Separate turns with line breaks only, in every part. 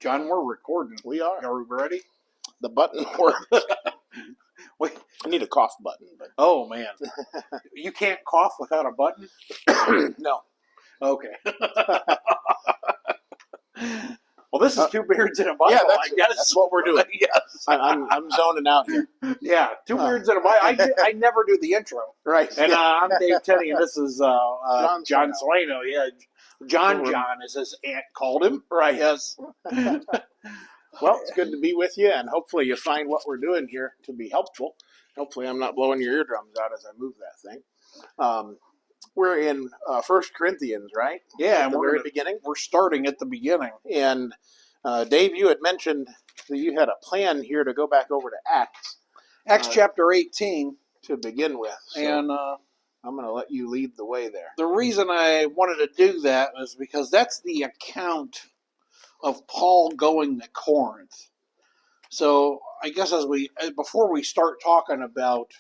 John, we're recording.
We are.
Are we ready?
The button works.
Wait.
I need a cough button. But
Oh, man. You can't cough without a button?
No.
Okay. Well, this is Two Beards in a Bible,
Yeah,
I guess.
that's what we're doing.
Yes.
I'm zoning out here.
Yeah, Two Beards in a Bible. I never do the intro.
Right.
And I'm Dave Teddy, and this is John
Solano.
Yeah, John, as his aunt called him.
Right.
Yes.
Well, it's good to be with you, and hopefully you find what we're doing here to be helpful. Hopefully I'm not blowing your eardrums out as I move that thing. We're in 1 Corinthians, right?
Yeah,
at the very beginning.
We're starting at the beginning.
And Dave, you had mentioned that you had a plan here to go back over to Acts.
Acts chapter 18.
To begin with. So
and
I'm going to let you lead the way there.
The reason I wanted to do that is because that's the account of Paul going to Corinth. So I guess before we start talking about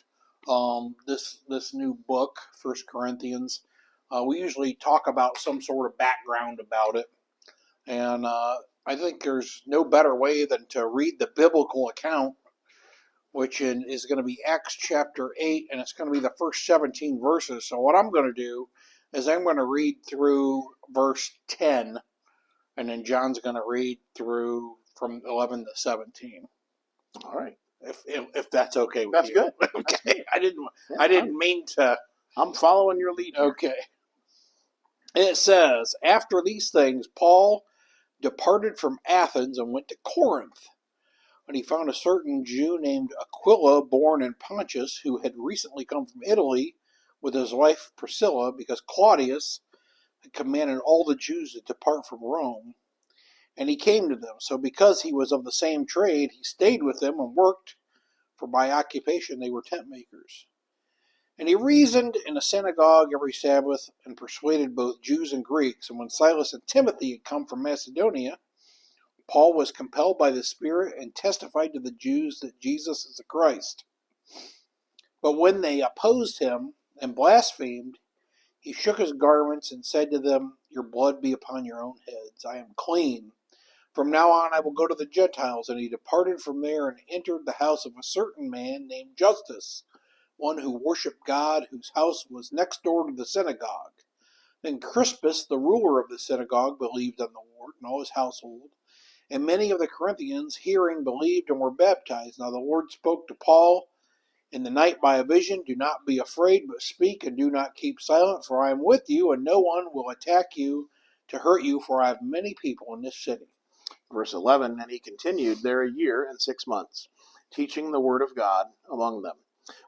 this new book, 1 Corinthians, we usually talk about some sort of background about it. And I think there's no better way than to read the biblical account, which is going to be Acts chapter 8, and it's going to be the first 17 verses. So what I'm going to do is I'm going to read through verse 10, and then John's going to read through from 11 to 17.
All right.
If that's okay with you.
That's good.
Okay. I didn't mean to.
I'm following your lead.
Okay. It says, after these things, Paul departed from Athens and went to Corinth. But he found a certain Jew named Aquila, born in Pontus, who had recently come from Italy with his wife Priscilla, because Claudius had commanded all the Jews to depart from Rome. And he came to them. So because he was of the same trade, he stayed with them and worked, for by occupation they were tent makers. And he reasoned in a synagogue every Sabbath, and persuaded both Jews and Greeks. And when Silas and Timothy had come from Macedonia, Paul was compelled by the Spirit and testified to the Jews that Jesus is the Christ. But when they opposed him and blasphemed, he shook his garments and said to them, "Your blood be upon your own heads. I am clean. From now on I will go to the Gentiles." And he departed from there and entered the house of a certain man named Justus, one who worshipped God, whose house was next door to the synagogue. Then Crispus, the ruler of the synagogue, believed on the Lord, and all his household. And many of the Corinthians, hearing, believed and were baptized. Now the Lord spoke to Paul in the night by a vision, "Do not be afraid, but speak, and do not keep silent, for I am with you, and no one will attack you to hurt you, for I have many people in this city."
Verse 11, and he continued there a year and 6 months, teaching the word of God among them.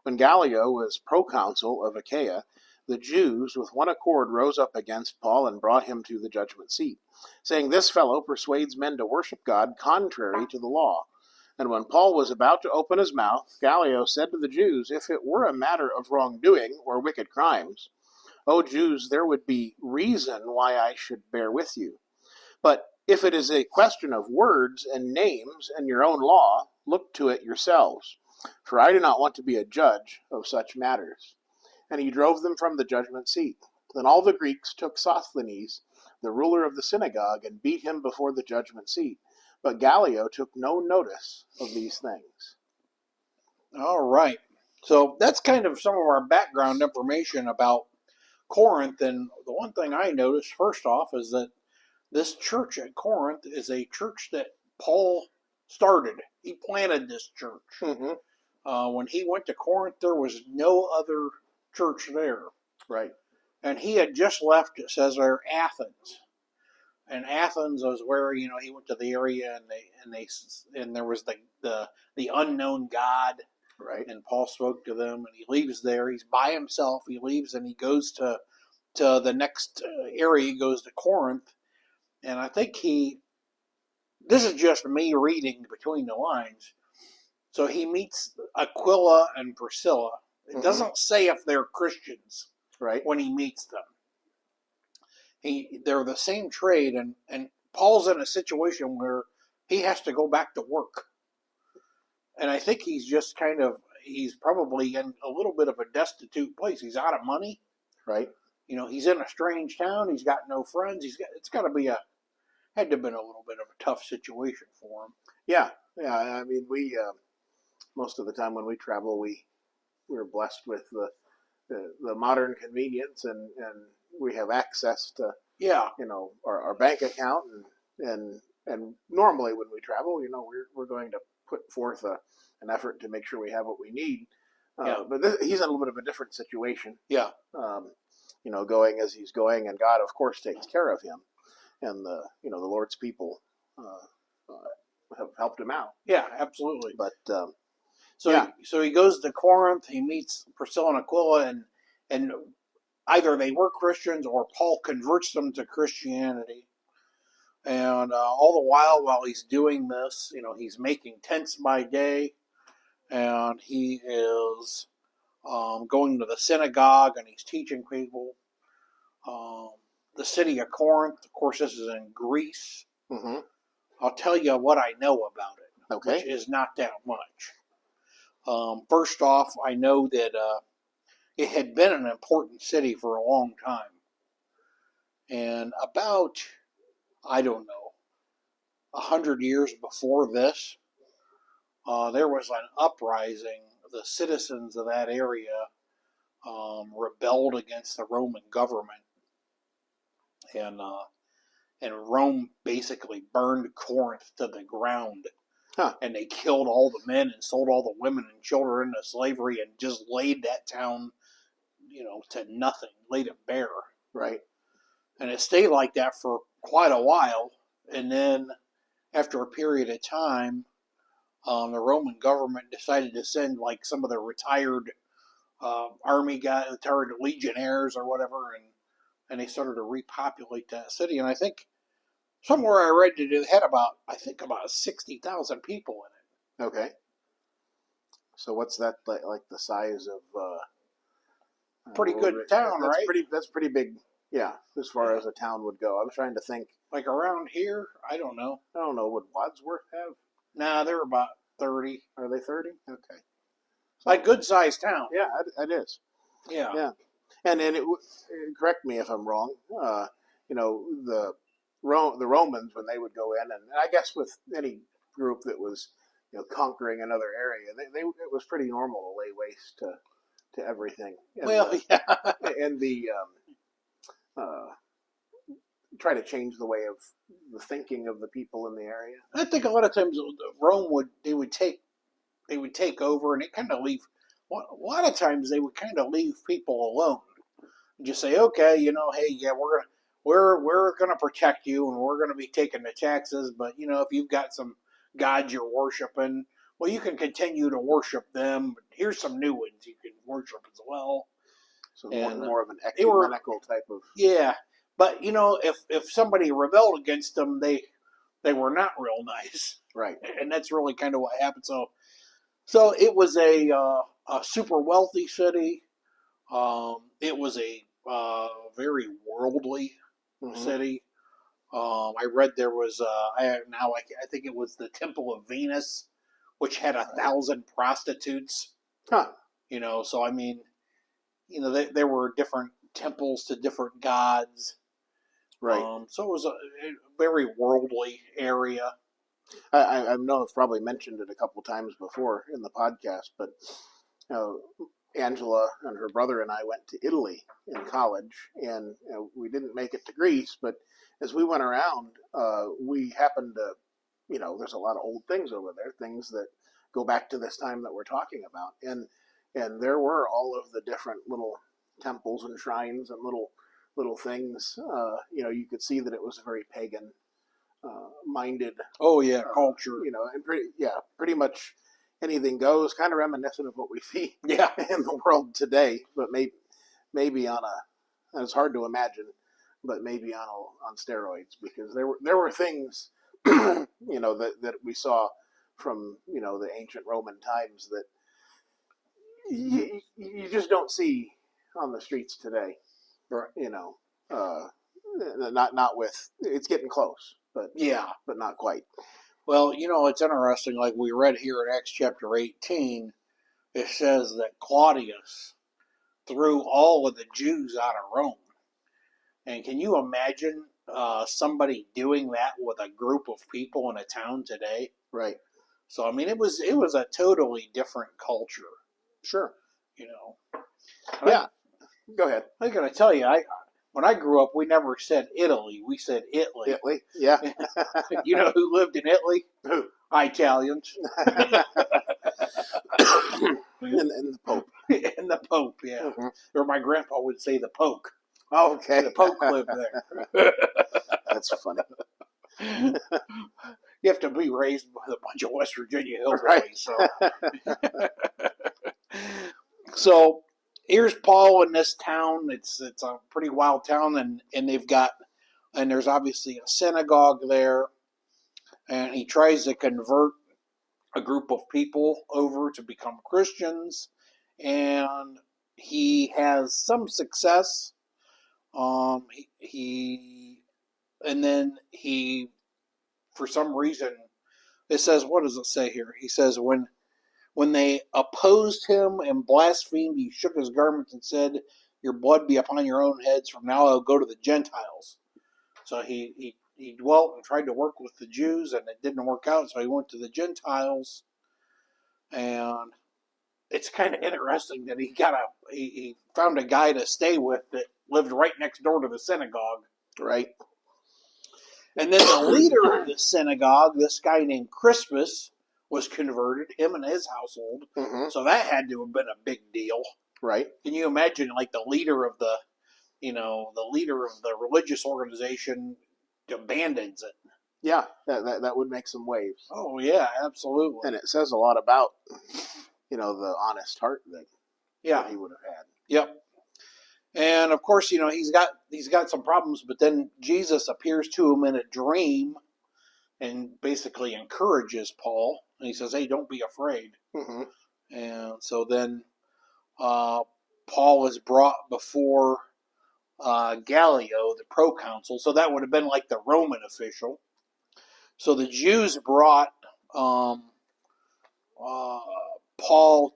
When Gallio was proconsul of Achaia, the Jews with one accord rose up against Paul and brought him to the judgment seat, saying, "This fellow persuades men to worship God contrary to the law." And when Paul was about to open his mouth, Gallio said to the Jews, "If it were a matter of wrongdoing or wicked crimes, O Jews, there would be reason why I should bear with you. But if it is a question of words and names and your own law, look to it yourselves, for I do not want to be a judge of such matters." And he drove them from the judgment seat. Then all the Greeks took Sosthenes, the ruler of the synagogue, and beat him before the judgment seat. But Gallio took no notice of these things.
All right. So that's kind of some of our background information about Corinth. And the one thing I noticed, first off, is that this church at Corinth is a church that Paul started. He planted this church.
Mm-hmm.
When he went to Corinth, there was no other church there.
Right.
And he had just left, it says there, Athens. And Athens was where, he went to the area and there was the unknown God.
Right.
And Paul spoke to them, and he leaves there. He's by himself. He leaves and he goes to the next area. He goes to Corinth. And I think this is just me reading between the lines. So he meets Aquila and Priscilla. It doesn't say if they're Christians,
right,
when he meets them. They're the same trade, and Paul's in a situation where he has to go back to work. And I think he's probably in a little bit of a destitute place. He's out of money.
Right.
He's in a strange town. He's got no friends. It's got to be Had to have been a little bit of a tough situation for him.
Yeah, yeah. I mean, we most of the time when we travel, we're blessed with the modern convenience, and we have access to
Yeah,
our bank account, and normally when we travel, we're going to put forth an effort to make sure we have what we need.
yeah,
But he's in a little bit of a different situation.
yeah,
Um, going as he's going, and God, of course, takes care of him, and the Lord's people have helped him out.
yeah, absolutely.
But
So
yeah,
so he goes to Corinth. He meets Priscilla and Aquila, and either they were Christians or Paul converts them to Christianity. And all the while he's doing this, he's making tents by day, and he is going to the synagogue and he's teaching people. Um, the city of Corinth, of course, this is in Greece.
mm-hmm.
I'll tell you what I know about it,
Okay.
which is not that much. First off, I know that it had been an important city for a long time. And about, I don't know, 100 years before this, there was an uprising. The citizens of that area rebelled against the Roman government, and Rome basically burned Corinth to the ground.
Huh.
And they killed all the men and sold all the women and children into slavery and just laid that town, to nothing, laid it bare.
Right.
And it stayed like that for quite a while. And then after a period of time, the Roman government decided to send like some of the retired army guys, retired legionnaires or whatever, and they started to repopulate that city. And I think somewhere I read that it had about 60,000 people in it.
Okay. So what's that like the size of?
Pretty good town,
that's
right?
That's pretty big. Yeah, as far as a town would go. I'm trying to think.
Like around here, I don't know.
I don't know. Would Wadsworth have?
Nah, they're about 30.
Are they 30? Okay.
Like good sized town.
Yeah, it is.
Yeah.
Yeah, and correct me if I'm wrong. The Romans, when they would go in, and I guess with any group that was conquering another area, it was pretty normal to lay waste to everything. And
Yeah.
And try to change the way of the thinking of the people in the area.
I think a lot of times Rome would take over, and it kind of leave. A lot of times they would kind of leave people alone. Just say, okay, hey, yeah, we're gonna protect you, and we're gonna be taking the taxes, but if you've got some gods you're worshiping, well, you can continue to worship them. But here's some new ones you can worship as well.
So
And
more of an ecumenical type of.
Yeah, but if somebody rebelled against them, they were not real nice,
Right.
and that's really kind of what happened. So it was a super wealthy city. It was a very worldly
Mm-hmm.
city. I read there was I think it was the Temple of Venus, which had 1,000 prostitutes.
Huh.
So I mean, there were different temples to different gods.
Right.
So it was a very worldly area.
I know I've probably mentioned it a couple times before in the podcast, but Angela and her brother and I went to Italy in college, and we didn't make it to Greece, but as we went around, we happened to, there's a lot of old things over there, things that go back to this time that we're talking about, and there were all of the different little temples and shrines and little things. You could see that it was a very pagan minded.
Oh yeah, culture.
And pretty much anything goes, kind of reminiscent of what we see
Yeah.
in the world today, but maybe on it's hard to imagine, but maybe on steroids, because there were things that we saw from the ancient Roman times that you just don't see on the streets today.
Right.
Not with, it's getting close, but
Yeah.
but not quite.
Well, it's interesting. Like we read here in Acts chapter 18, it says that Claudius threw all of the Jews out of Rome. And can you imagine somebody doing that with a group of people in a town today.
Right.
So I mean, it was a totally different culture,
Sure.
you know.
Yeah. Go ahead.
I gotta tell you, when I grew up, we never said Italy. We said Italy.
Italy. Yeah.
You know who lived in Italy?
Who?
Italians.
And the Pope.
And the Pope, yeah.
Mm-hmm.
Or my grandpa would say the Poke.
Oh, okay.
The Poke lived there.
That's funny.
You have to be raised with a bunch of West Virginia hillbillies.
Right.
So here's Paul in this town. It's a pretty wild town, and there's obviously a synagogue there, and he tries to convert a group of people over to become Christians, and he has some success. And then he, for some reason, it says, what does it say here? He says, when they opposed him and blasphemed, he shook his garments and said, "Your blood be upon your own heads. From now I'll go to the Gentiles." So he dwelt and tried to work with the Jews, and it didn't work out. So he went to the Gentiles, and it's kind of interesting that he found a guy to stay with that lived right next door to the synagogue.
Right.
And then the leader of the synagogue, this guy named Crispus, was converted, him and his household.
Mm-hmm.
So that had to have been a big deal.
Right.
Can you imagine, like, the leader of the religious organization abandons it?
Yeah, that would make some waves.
Oh yeah, absolutely.
And it says a lot about, the honest heart that he would have had.
Yep. And of course, he's got some problems, but then Jesus appears to him in a dream and basically encourages Paul. And he says, "Hey, don't be afraid."
Mm-hmm.
And so then Paul is brought before Gallio, the proconsul. So that would have been like the Roman official. So the Jews brought Paul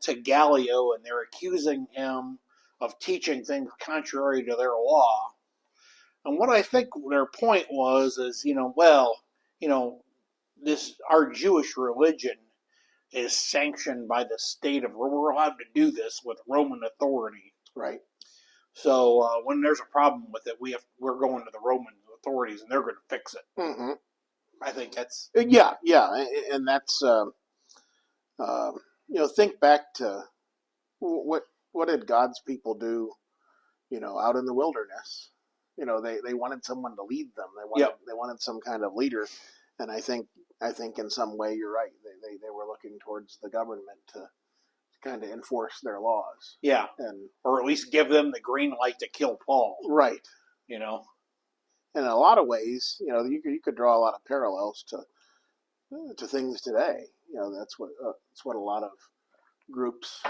to Gallio, and they're accusing him of teaching things contrary to their law. And what I think their point was is, this our Jewish religion is sanctioned by the state of, we're allowed to do this with Roman authority.
Right.
So when there's a problem with it, we're going to the Roman authorities, and they're going to fix it.
Mm-hmm.
I think that's
yeah, and that's think back to what did God's people do, out in the wilderness. They wanted someone to lead them. They wanted some kind of leader, and I think in some way you're right. They were looking towards the government to kind of enforce their laws.
Yeah, or at least give them the green light to kill Paul.
Right.
And
in a lot of ways, you could draw a lot of parallels to things today. That's what a lot of groups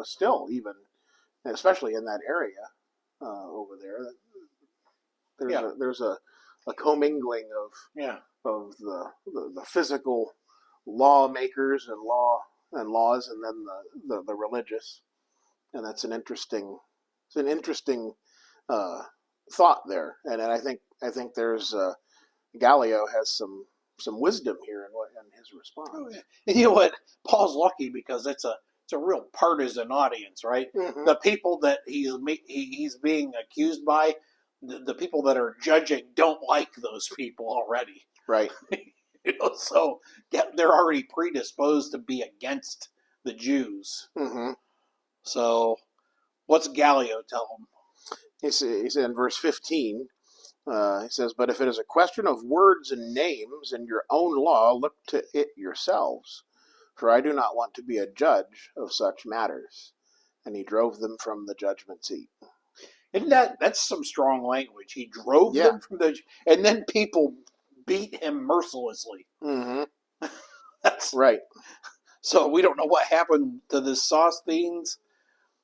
still, even especially in that area over there. There's a commingling of the physical lawmakers and laws, and then the religious, and that's an interesting thought there. And I think there's Gallio has some wisdom here in his response.
Oh, yeah. And you know what? Paul's lucky because it's a real partisan audience, right?
Mm-hmm.
The people that he's being accused by, the people that are judging don't like those people already.
Right.
So they're already predisposed to be against the Jews.
Mm-hmm.
So what's Gallio tell them?
He said in verse 15, he says, "But if it is a question of words and names and your own law, look to it yourselves. For I do not want to be a judge of such matters." And he drove them from the judgment seat.
Isn't that's some strong language? He drove them from and then people beat him mercilessly.
Mm-hmm.
That's
right.
So we don't know what happened to the Sosthenes,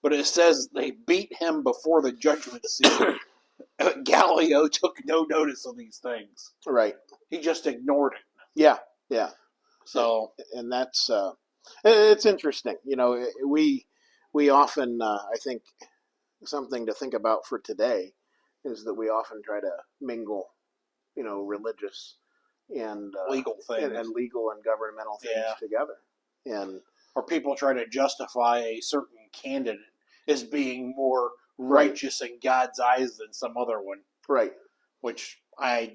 but it says they beat him before the judgment seat. Gallio took no notice of these things.
Right.
He just ignored it.
Yeah.
So,
and that's it's interesting. We often I think something to think about for today is that we often try to mingle, religious and
legal things
and legal and governmental things together, and
or people try to justify a certain candidate as being more righteous in God's eyes than some other one,
right?
Which I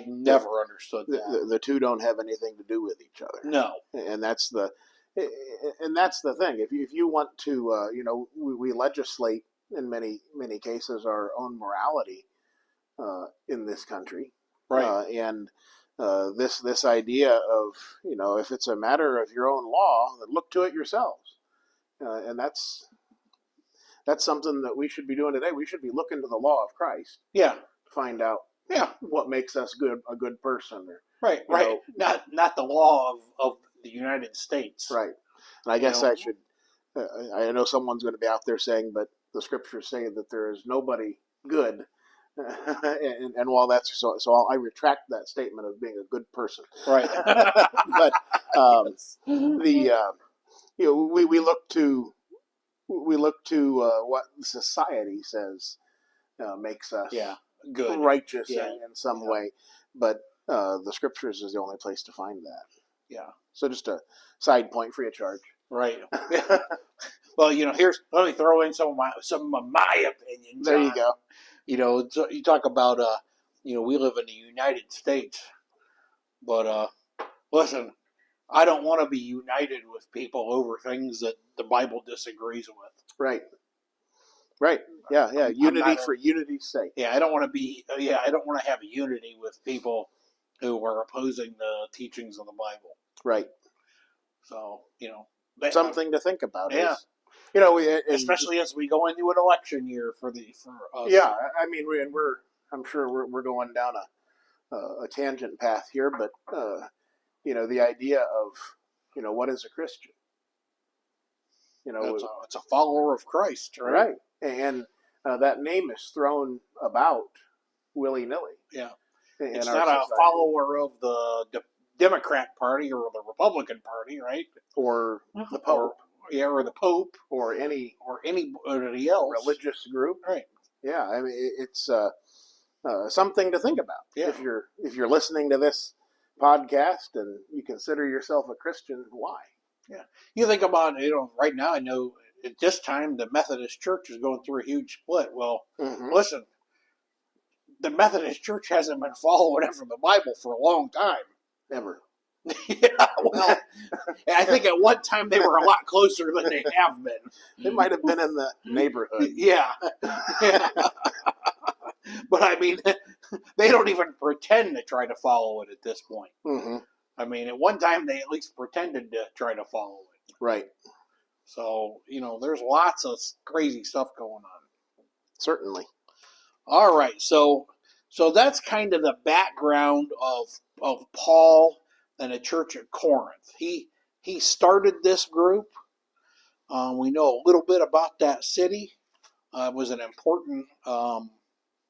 never understood that.
The two don't have anything to do with each other.
No,
and that's the thing. If you want to, we legislate in many cases our own morality in this country,
right?
And this idea of if it's a matter of your own law, then look to it yourselves, and that's something that we should be doing today. We should be looking to the law of Christ,
to
find out what makes us a good person, or,
right. Not the law of the United States,
right. And I guess I should. I know someone's going to be out there saying, but the scriptures say that there is nobody good. and while that's so I retract that statement of being a good person.
Right.
But we look to what society says makes us
good,
righteous in some way, but the scriptures is the only place to find that.
Yeah.
So just a side point free of charge.
Right. Well, let me throw in some of my opinions.
There you go.
You talk about we live in the United States, but listen, I don't want to be united with people over things that the Bible disagrees with.
Right. Yeah. Unity for unity's sake.
Yeah, I don't want to be. I don't want to have unity with people who are opposing the teachings of the Bible.
Right.
So
something to think about.
Yeah. Especially as we go into an election year for us.
Yeah, I mean, I'm sure we're going down a tangent path here, but the idea of what is a Christian?
It's a follower of Christ, right?
Right, and that name is thrown about willy nilly.
Yeah, it's not a follower of the Democrat Party or the Republican Party, right?
Or the Pope.
Or the Pope,
or
anybody else,
religious group,
right?
Yeah, I mean it's something to think about.
Yeah.
If you're listening to this podcast and you consider yourself a Christian, why?
Yeah, you think about right now. I know at this time the Methodist Church is going through a huge split. Well, listen, the Methodist Church hasn't been following it from the Bible for a long time,
ever.
Yeah, well, I think at one time they were a lot closer than they have been.
They might have been in the neighborhood.
Yeah. But I mean, they don't even pretend to try to follow it at this point.
Mm-hmm.
I mean, at one time they at least pretended to try to follow it.
Right.
So, there's lots of crazy stuff going on.
Certainly.
All right. So that's kind of the background of Paul and the church at Corinth. He started this group. We know a little bit about that city. It was an important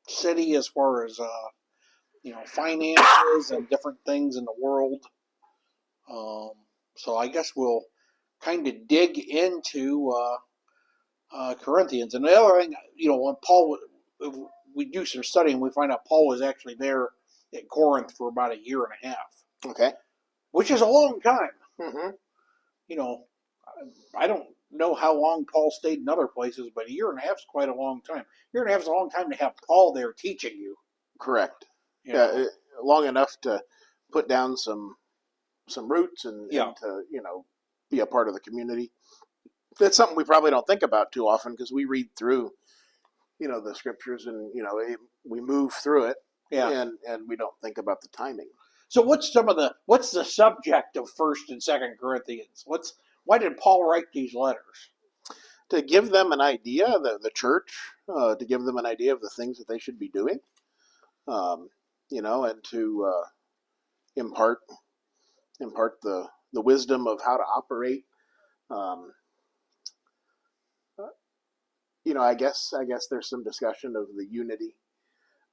city as far as finances and different things in the world. So I guess we'll kind of dig into Corinthians. And the other thing, when Paul, we do some studying, we find out Paul was actually there at Corinth for about a year and a half.
Okay.
Which is a long time.
Mm-hmm.
I don't know how long Paul stayed in other places, but a year and a half is quite a long time. A year and a half is a long time to have Paul there teaching you.
Correct. Yeah, long enough to put down some roots and to be a part of the community. That's something we probably don't think about too often because we read through the scriptures and we move through it and we don't think about the timing.
So what's the subject of 1st and 2nd Corinthians? Why did Paul write these letters?
To give them an idea, the church, to give them an idea of the things that they should be doing, and to impart the wisdom of how to operate. I guess there's some discussion of the unity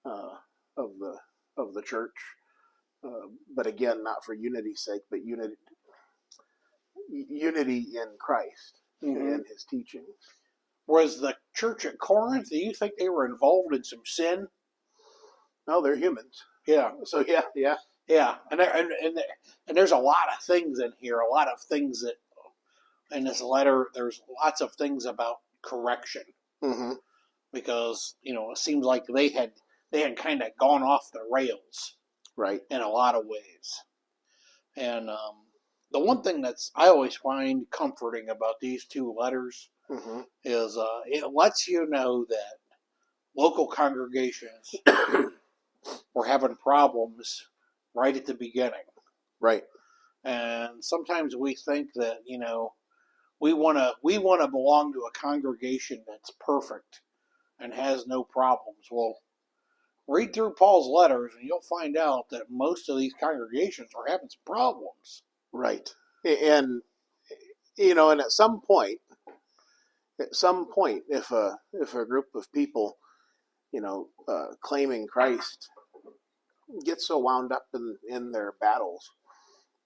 of the church. But again, not for unity's sake, but unity in Christ and His teachings.
Was the church at Corinth? Do you think they were involved in some sin?
No, they're humans.
Yeah,
So yeah.
yeah, and there's a lot of things in here. A lot of things that in this letter. There's lots of things about correction
Mm-hmm.
because it seems like they had kind of gone off the rails
Right.
in a lot of ways. And the one thing that's I always find comforting about these two letters
Mm-hmm.
is it lets you know that local congregations were having problems right at the beginning.
Right.
And sometimes we think that we want to belong to a congregation that's perfect and has no problems. Well, read through Paul's letters and you'll find out that most of these congregations are having some problems.
Right. And and at some point, if a group of people, claiming Christ, get so wound up in their battles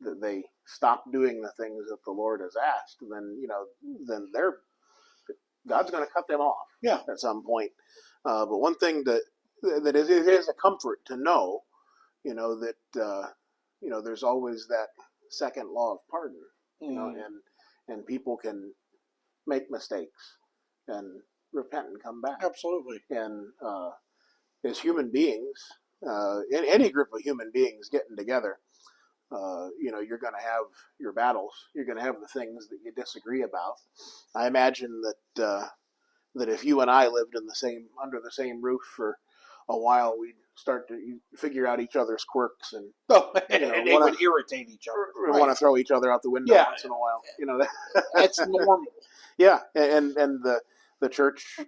that they stop doing the things that the Lord has asked, then God's going to cut them off.
Yeah.
At some point. But one thing that it is a comfort to know, that there's always that second law of pardon, and people can make mistakes and repent and come back.
Absolutely.
And as human beings, in any group of human beings getting together, you're going to have your battles. You're going to have the things that you disagree about. I imagine that if you and I lived under the same roof for a while, we'd start to figure out each other's quirks and
and they would irritate each other.
Right. Want to throw each other out the window once in a while.
That's normal.
Yeah, and the church,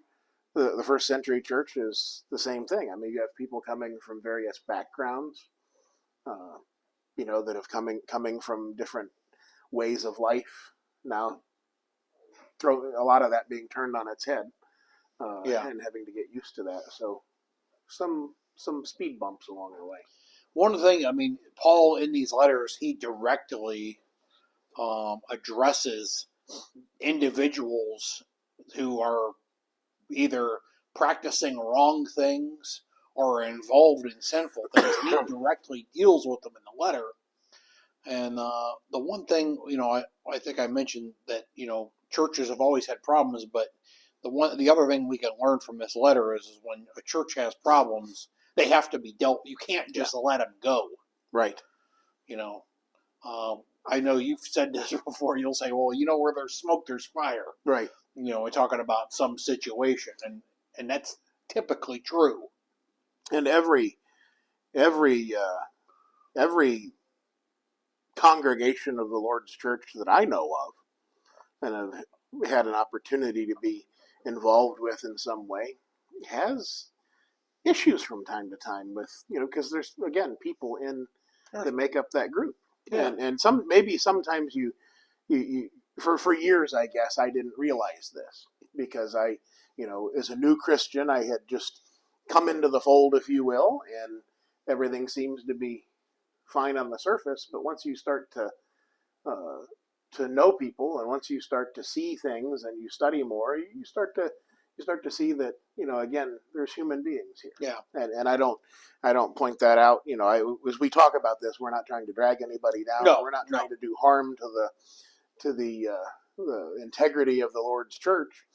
the first century church is the same thing. I mean, you have people coming from various backgrounds, that have coming from different ways of life. Now, throw a lot of that being turned on its head, and having to get used to that. So, some speed bumps along the way.
One thing, Paul in these letters, he directly addresses individuals who are either practicing wrong things or involved in sinful things. He directly deals with them in the letter. And the one thing, I think I mentioned that, churches have always had problems, but the other thing we can learn from this letter is when a church has problems, they have to be dealt. You can't just let them go.
Right.
I know you've said this before. You'll say, well, where there's smoke, there's fire.
Right.
We're talking about some situation, and that's typically true.
And every congregation of the Lord's church that I know of and have had an opportunity to be involved with in some way has issues from time to time with, because there's, again, people that make up that group.
Yeah.
And sometimes you for years, I guess, I didn't realize this because I, as a new Christian, I had just come into the fold, if you will, and everything seems to be fine on the surface. But once you start to know people, and once you start to see things and you study more, you start to see that, again, there's human beings here.
Yeah.
And I don't point that out. As we talk about this, we're not trying to drag anybody down.
No,
we're not trying to do harm to the integrity of the Lord's church.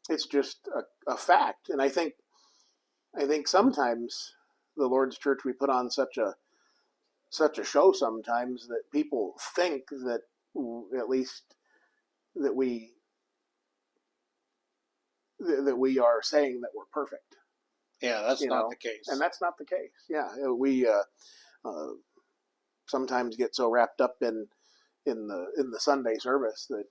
It's just a fact. And I think sometimes the Lord's church, we put on such a show sometimes that people think that at least that we are saying that we're perfect.
Yeah, that's not the case.
And that's not the case. Yeah, we sometimes get so wrapped up in the Sunday service that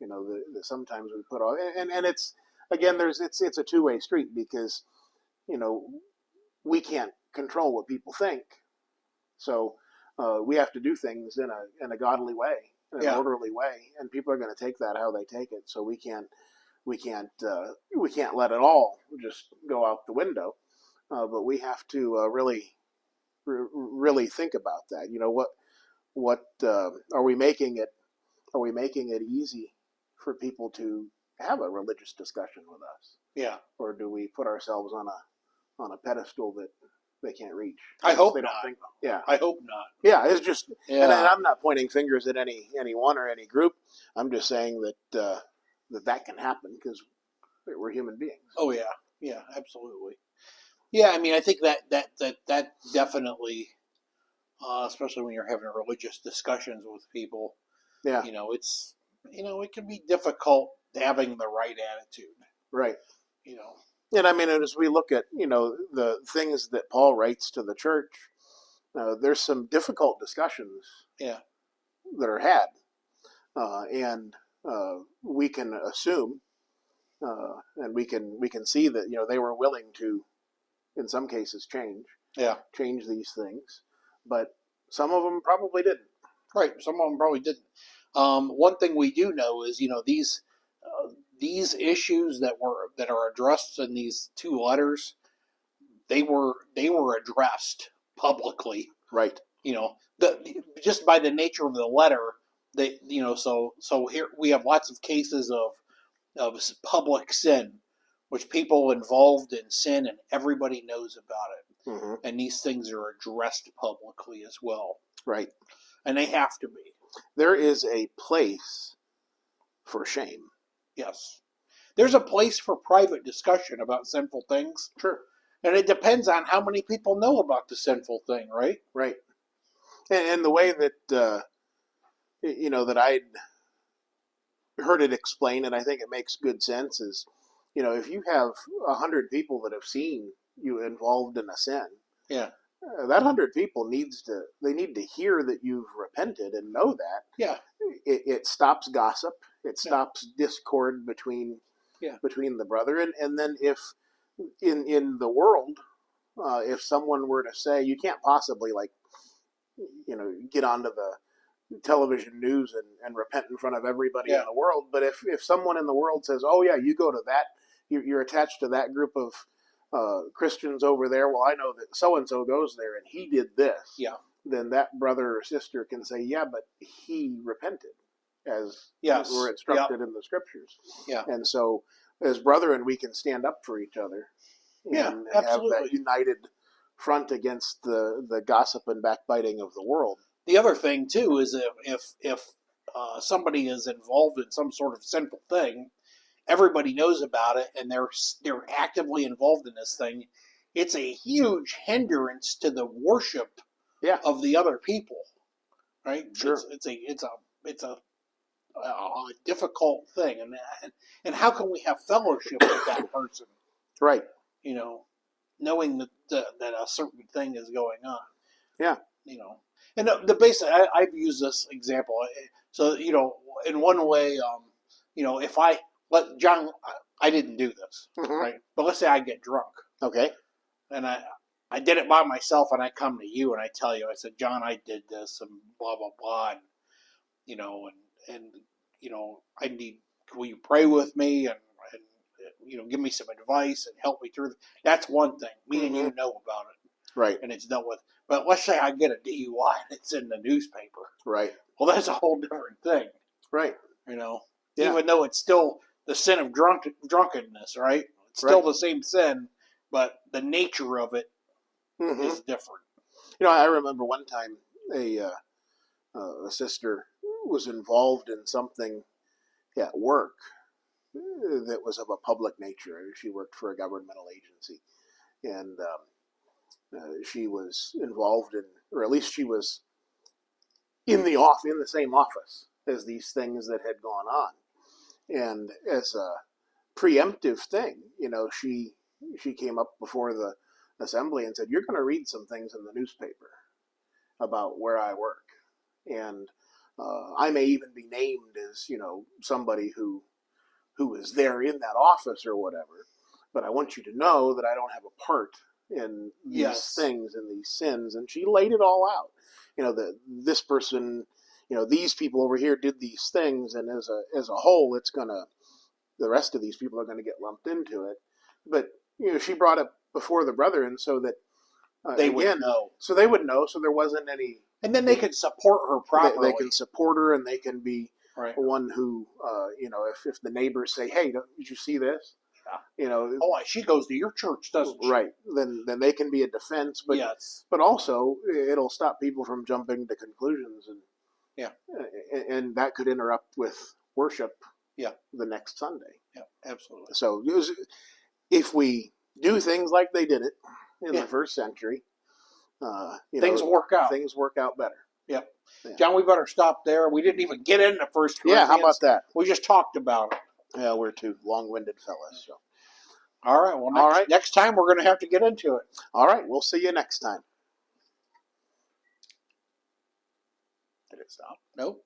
that sometimes we put on, and it's again it's a two-way street because we can't control what people think, so we have to do things in a godly way, in an orderly way, and people are going to take that how they take it. So we can't let it all just go out the window, but we have to really think about that. What are we making it? Are we making it easy for people to have a religious discussion with us?
Yeah.
Or do we put ourselves on a pedestal that they can't reach?
I hope
they don't
not.
think. Yeah.
I hope not.
Yeah, it's just,
Yeah.
and I'm not pointing fingers at anyone or any group. I'm just saying that that can happen because we're human beings.
Oh yeah, yeah, absolutely. Yeah, I mean, I think that definitely, especially when you're having religious discussions with people,
Yeah.
It's it can be difficult having the right attitude.
Right.
You know.
And I mean, as we look at the things that Paul writes to the church, there's some difficult discussions.
Yeah.
That are had, and we can assume, and we can see that they were willing to, in some cases, change these things, but some of them probably didn't.
Right. Some of them probably didn't. One thing we do know is these issues that are addressed in these two letters, they were addressed publicly.
Right.
Just by the nature of the letter, so here we have lots of cases of public sin, which people involved in sin and everybody knows about it.
Mm-hmm.
And these things are addressed publicly as well.
Right.
And they have to be.
There is a place for shame.
Yes. There's a place for private discussion about sinful things.
Sure.
And it depends on how many people know about the sinful thing, right?
Right. And the way that, that I'd heard it explained, and I think it makes good sense, is, if you have 100 people that have seen you involved in a sin,
yeah,
that 100 people need to hear that you've repented and know that.
Yeah.
It stops gossip. It stops discord between the brethren. And then if in the world, if someone were to say, you can't possibly get onto the television news and repent in front of everybody in the world. But if someone in the world says, oh yeah, you go to that, you're attached to that group of Christians over there. Well, I know that so-and-so goes there and he did this.
Yeah.
Then that brother or sister can say, yeah, but he repented as we're instructed in the scriptures.
Yeah.
And so as brethren, we can stand up for each other and have that united front against the gossip and backbiting of the world.
The other thing too is if somebody is involved in some sort of sinful thing, everybody knows about it, and they're actively involved in this thing. It's a huge hindrance to the worship of the other people, right?
Sure.
It's a difficult thing, and how can we have fellowship with that person?
Right.
Knowing that a certain thing is going on.
Yeah.
And the basic, I've used this example. So, in one way, if I let John, I didn't do this, right? But let's say I get drunk.
Okay.
And I did it by myself, and I come to you and I tell you, I said, John, I did this and blah, blah, blah. And, I need, will you pray with me and give me some advice and help me through. That's one thing. Me and you know about it.
Right.
And it's dealt with. But let's say I get a DUI and it's in the newspaper.
Right.
Well, that's a whole different thing.
Right.
Even though it's still the sin of drunkenness, right? It's still the same sin, but the nature of it is different.
I remember one time a sister was involved in something at work that was of a public nature. She worked for a governmental agency, and she was involved in, or at least she was in the same office as these things that had gone on. And as a preemptive thing, she came up before the assembly and said, "You're going to read some things in the newspaper about where I work, and I may even be named as somebody who is there in that office or whatever. But I want you to know that I don't have a part in these things and these sins." And she laid it all out. That this person, these people over here did these things, and as a whole, the rest of these people are gonna get lumped into it. But she brought it before the brethren so that
they would know.
So they would know. So there wasn't any.
And then they could support her properly.
They can support her, and they can be
Right.
one who, if the neighbors say, "Hey, did you see this?"
Oh, she goes to your church, doesn't she?
Right. Then they can be a defense, but
yes.
but also it'll stop people from jumping to conclusions, and that could interrupt with worship.
Yeah.
The next Sunday.
Yeah, absolutely.
So if we do things like they did it in the first century,
things work out.
Things work out better.
Yep.
Yeah.
John, we better stop there. We didn't even get into First Corinthians.
Yeah, how about that?
We just talked about it.
Yeah, we're two long-winded fellas. So.
All right. Well, next time we're going to have to get into it.
All right. We'll see you next time.
Did it stop? Nope.